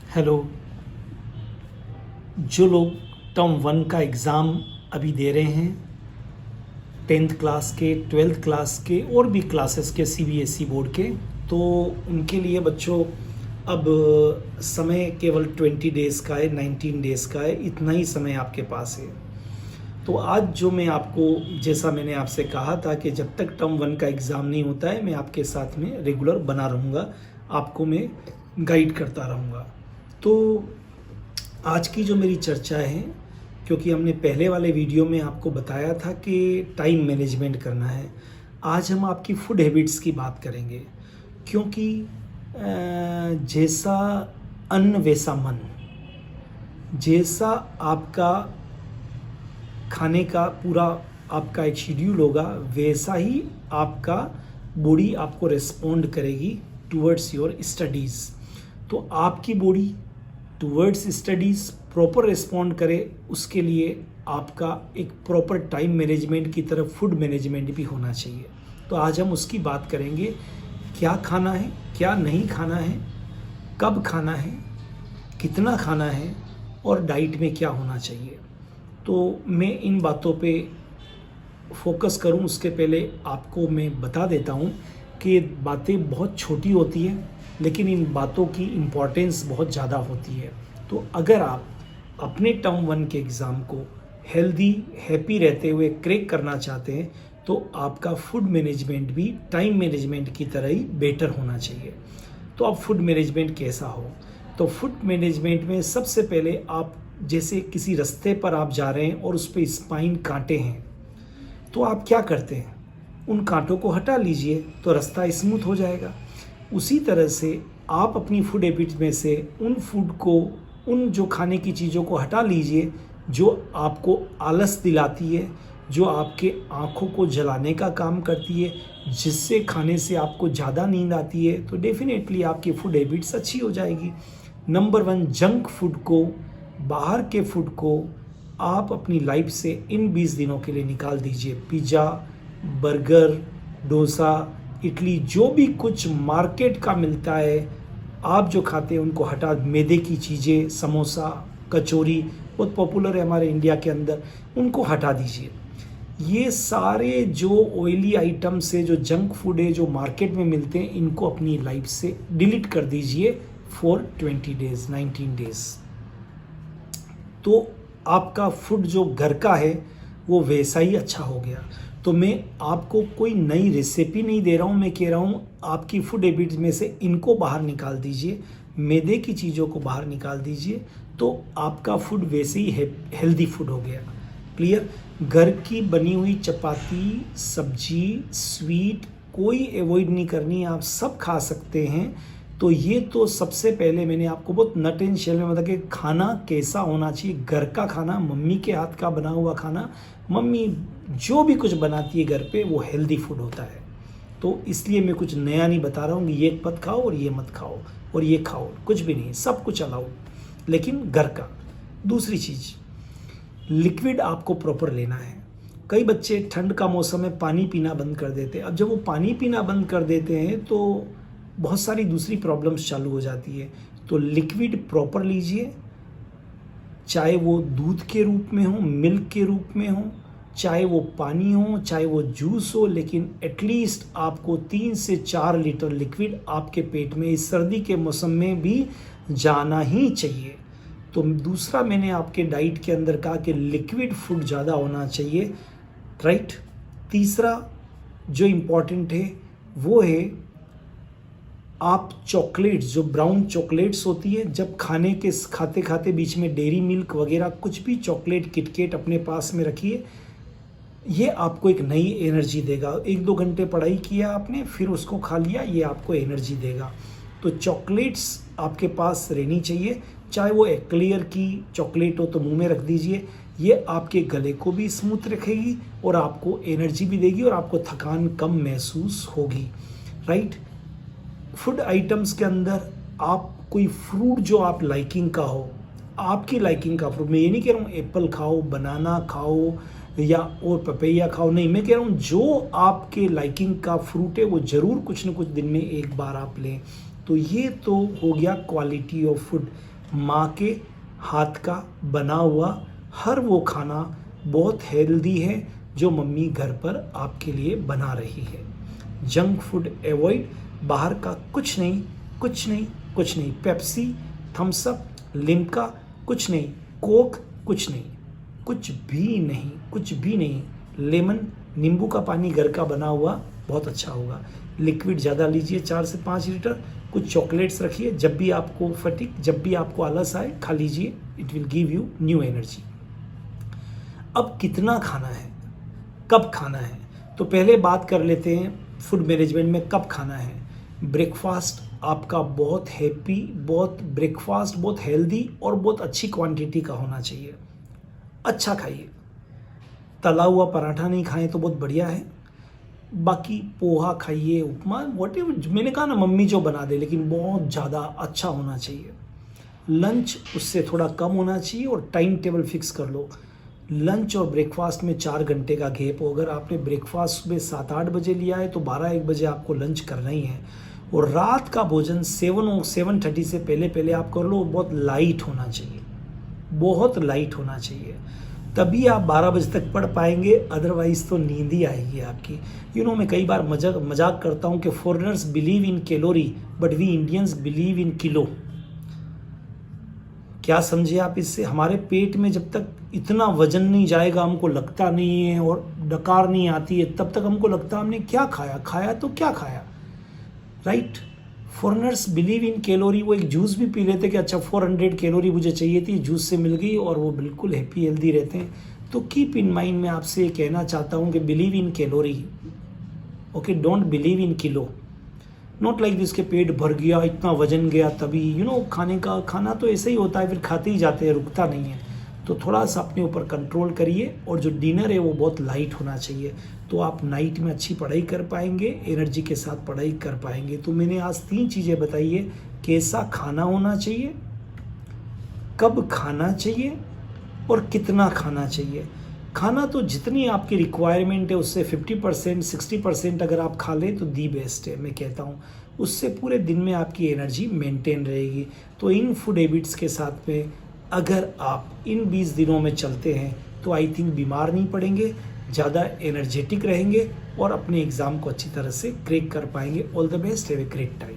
Hello. जो लोग term one का एग्ज़ाम अभी दे रहे हैं, 10th क्लास के, 12th क्लास के और भी क्लासेस के सीबीएसई बोर्ड के, तो उनके लिए बच्चों अब समय केवल 20 डेज़ का है, 19 डेज़ का है, इतना ही समय आपके पास है। तो आज जो मैं आपको, जैसा मैंने आपसे कहा था कि जब तक टर्म वन का एग्ज़ाम नहीं होता है, मैं आपके साथ में रेगुलर बना रहूँगा, आपको मैं गाइड करता रहूँगा। तो आज की जो मेरी चर्चा है, क्योंकि हमने पहले वाले वीडियो में आपको बताया था कि टाइम मैनेजमेंट करना है, आज हम आपकी फूड हैबिट्स की बात करेंगे। क्योंकि जैसा अन्न वैसा मन, जैसा आपका खाने का पूरा आपका एक शेड्यूल होगा, वैसा ही आपका बॉडी आपको रिस्पॉन्ड करेगी टूवर्ड्स योर स्टडीज़। तो आपकी body towards studies proper respond करे, उसके लिए आपका एक प्रॉपर टाइम मैनेजमेंट की तरफ फूड मैनेजमेंट भी होना चाहिए। तो आज हम उसकी बात करेंगे, क्या खाना है, क्या नहीं खाना है, कब खाना है, कितना खाना है और डाइट में क्या होना चाहिए। तो मैं इन बातों पे फोकस करूं उसके पहले आपको मैं बता देता हूं कि ये बातें बहुत छोटी होती हैं, लेकिन इन बातों की इम्पोर्टेंस बहुत ज़्यादा होती है। तो अगर आप अपने टर्म वन के एग्ज़ाम को हेल्दी हैप्पी रहते हुए क्रैक करना चाहते हैं, तो आपका फूड मैनेजमेंट भी टाइम मैनेजमेंट की तरह ही बेटर होना चाहिए। तो अब फूड मैनेजमेंट कैसा हो, तो फूड मैनेजमेंट में सबसे पहले आप जैसे किसी रास्ते पर आप जा रहे हैं और उस पर स्पाइन कांटे हैं, तो आप क्या करते हैं, उन कांटों को हटा लीजिए तो रास्ता स्मूथ हो जाएगा। उसी तरह से आप अपनी फूड हैबिट में से उन फूड को, उन जो खाने की चीज़ों को हटा लीजिए जो आपको आलस दिलाती है, जो आपके आँखों को जलाने का काम करती है, जिससे खाने से आपको ज़्यादा नींद आती है। तो डेफिनेटली आपकी फूड हैबिट्स अच्छी हो जाएगी। नंबर 1, जंक फूड को, बाहर के फूड को आप अपनी लाइफ से इन 20 दिनों के लिए निकाल दीजिए। पिज़्ज़ा, बर्गर, डोसा, इडली, जो भी कुछ मार्केट का मिलता है आप जो खाते हैं उनको हटा, मैदे की चीज़ें, समोसा, कचौरी बहुत पॉपुलर है हमारे इंडिया के अंदर, उनको हटा दीजिए। ये सारे जो ऑयली आइटम्स है, जो जंक फूड है, जो मार्केट में मिलते हैं, इनको अपनी लाइफ से डिलीट कर दीजिए फॉर 20 डेज़, 19 डेज़। तो आपका फूड जो घर का है वो वैसा ही अच्छा हो गया। तो मैं आपको कोई नई रेसिपी नहीं दे रहा हूँ, मैं कह रहा हूँ आपकी फूड हैबिट्स में से इनको बाहर निकाल दीजिए, मैदे की चीज़ों को बाहर निकाल दीजिए, तो आपका फूड वैसे ही हेल्दी फूड हो गया। क्लियर? घर की बनी हुई चपाती, सब्जी, स्वीट कोई अवॉइड नहीं करनी, आप सब खा सकते हैं। तो ये तो सबसे पहले मैंने आपको बहुत नट एंड शेल में बताया कि खाना कैसा होना चाहिए। घर का खाना, मम्मी के हाथ का बना हुआ खाना, मम्मी जो भी कुछ बनाती है घर पे वो हेल्दी फूड होता है। तो इसलिए मैं कुछ नया नहीं बता रहा हूँ कि ये मत खाओ और ये मत खाओ और ये खाओ, कुछ भी नहीं, सब कुछ अलाउ, लेकिन घर का। दूसरी चीज़, लिक्विड आपको प्रॉपर लेना है। कई बच्चे ठंड का मौसम में पानी पीना बंद कर देते हैं। अब जब वो पानी पीना बंद कर देते हैं तो बहुत सारी दूसरी प्रॉब्लम्स चालू हो जाती है। तो लिक्विड प्रॉपर लीजिए, चाहे वो दूध के रूप में हो, मिल्क के रूप में हो, चाहे वो पानी हो, चाहे वो जूस हो, लेकिन एटलीस्ट आपको 3 से 4 लीटर लिक्विड आपके पेट में इस सर्दी के मौसम में भी जाना ही चाहिए। तो दूसरा मैंने आपके डाइट के अंदर कहा कि लिक्विड फूड ज़्यादा होना चाहिए, राइट। तीसरा जो इम्पॉर्टेंट है वो है आप चॉकलेट्स, जो ब्राउन चॉकलेट्स होती है, जब खाते खाते बीच में डेयरी मिल्क वगैरह कुछ भी चॉकलेट, किटकेट अपने पास में रखिए। ये आपको एक नई एनर्जी देगा। 1-2 घंटे पढ़ाई किया आपने, फिर उसको खा लिया, ये आपको एनर्जी देगा। तो चॉकलेट्स आपके पास रहनी चाहिए, चाहे वो एक्लेयर की चॉकलेट हो तो मुंह में रख दीजिए। ये आपके गले को भी स्मूथ रखेगी और आपको एनर्जी भी देगी और आपको थकान कम महसूस होगी, राइट। फूड आइटम्स के अंदर आप कोई फ्रूट जो आप लाइकिंग का हो, आपकी लाइकिंग का फ्रूट, मैं ये नहीं कह रहा हूँ एप्पल खाओ, बनाना खाओ या और पपैया खाओ, नहीं, मैं कह रहा हूँ जो आपके लाइकिंग का फ्रूट है वो ज़रूर कुछ न कुछ दिन में एक बार आप लें। तो ये तो हो गया क्वालिटी ऑफ फूड। माँ के हाथ का बना हुआ हर वो खाना बहुत हेल्दी है जो मम्मी घर पर आपके लिए बना रही है। जंक फूड अवॉइड, बाहर का कुछ नहीं, कुछ नहीं, कुछ नहीं। पेप्सी, थम्स अप, लिम्का कुछ नहीं, कोक कुछ नहीं, कुछ भी नहीं, कुछ भी नहीं। लेमन, नींबू का पानी घर का बना हुआ बहुत अच्छा होगा। लिक्विड ज़्यादा लीजिए, 4 से 5 लीटर। कुछ चॉकलेट्स रखिए, जब भी आपको फटीग, जब भी आपको आलस आए खा लीजिए, it will give you new energy. अब कितना खाना है, कब खाना है, तो पहले बात कर लेते हैं फूड मैनेजमेंट में कब खाना है। ब्रेकफास्ट आपका बहुत हैप्पी, बहुत ब्रेकफास्ट बहुत हेल्दी और बहुत अच्छी क्वांटिटी का होना चाहिए। अच्छा खाइए, तला हुआ पराठा नहीं खाएं तो बहुत बढ़िया है। बाकी पोहा खाइए, उपमा, व्हाटएवर, मैंने कहा ना मम्मी जो बना दे, लेकिन बहुत ज़्यादा अच्छा होना चाहिए। लंच उससे थोड़ा कम होना चाहिए और टाइम टेबल फिक्स कर लो। लंच और ब्रेकफास्ट में 4 घंटे का गैप हो। अगर आपने ब्रेकफास्ट सुबह 7-8 बजे लिया है तो 12-1 बजे आपको लंच करना ही है। और रात का भोजन 7:30 से पहले पहले आप कर लो। बहुत लाइट होना चाहिए, बहुत लाइट होना चाहिए, तभी आप 12 बजे तक पढ़ पाएंगे, अदरवाइज तो नींद ही आएगी आपकी। मैं कई बार मजाक करता हूँ कि foreigners believe in calorie but we Indians believe in kilo. क्या समझे आप इससे? हमारे पेट में जब तक इतना वजन नहीं जाएगा, हमको लगता नहीं है और डकार नहीं आती है, तब तक हमको लगता हमने क्या खाया तो क्या खाया, right. Foreigners believe in calorie. वो एक जूस भी पी लेते कि अच्छा 400 कैलोरी मुझे चाहिए थी, जूस से मिल गई, और वो बिल्कुल हैप्पी हेल्दी रहते हैं। तो कीप इन माइंड, मैं आपसे ये कहना चाहता हूँ कि believe in calorie, okay, don't believe in kilo. Not like this के पेट भर गया, इतना वजन गया तभी खाना तो ऐसे ही होता है, फिर खाते ही जाते हैं, रुकता नहीं है। तो थोड़ा सा अपने ऊपर कंट्रोल करिए, और जो डिनर है वो बहुत लाइट होना चाहिए, तो आप नाइट में अच्छी पढ़ाई कर पाएंगे, एनर्जी के साथ पढ़ाई कर पाएंगे। तो मैंने आज 3 चीज़ें बताई है, कैसा खाना होना चाहिए, कब खाना चाहिए और कितना खाना चाहिए। खाना तो जितनी आपकी रिक्वायरमेंट है उससे 50% 60% अगर आप खा लें तो दी बेस्ट है, मैं कहता हूँ। उससे पूरे दिन में आपकी एनर्जी मेंटेन रहेगी। तो इन फूड हैबिट्स के साथ में अगर आप इन 20 दिनों में चलते हैं तो आई थिंक बीमार नहीं पड़ेंगे, ज़्यादा एनर्जेटिक रहेंगे और अपने एग्ज़ाम को अच्छी तरह से क्रैक कर पाएंगे। All the best, have a great time.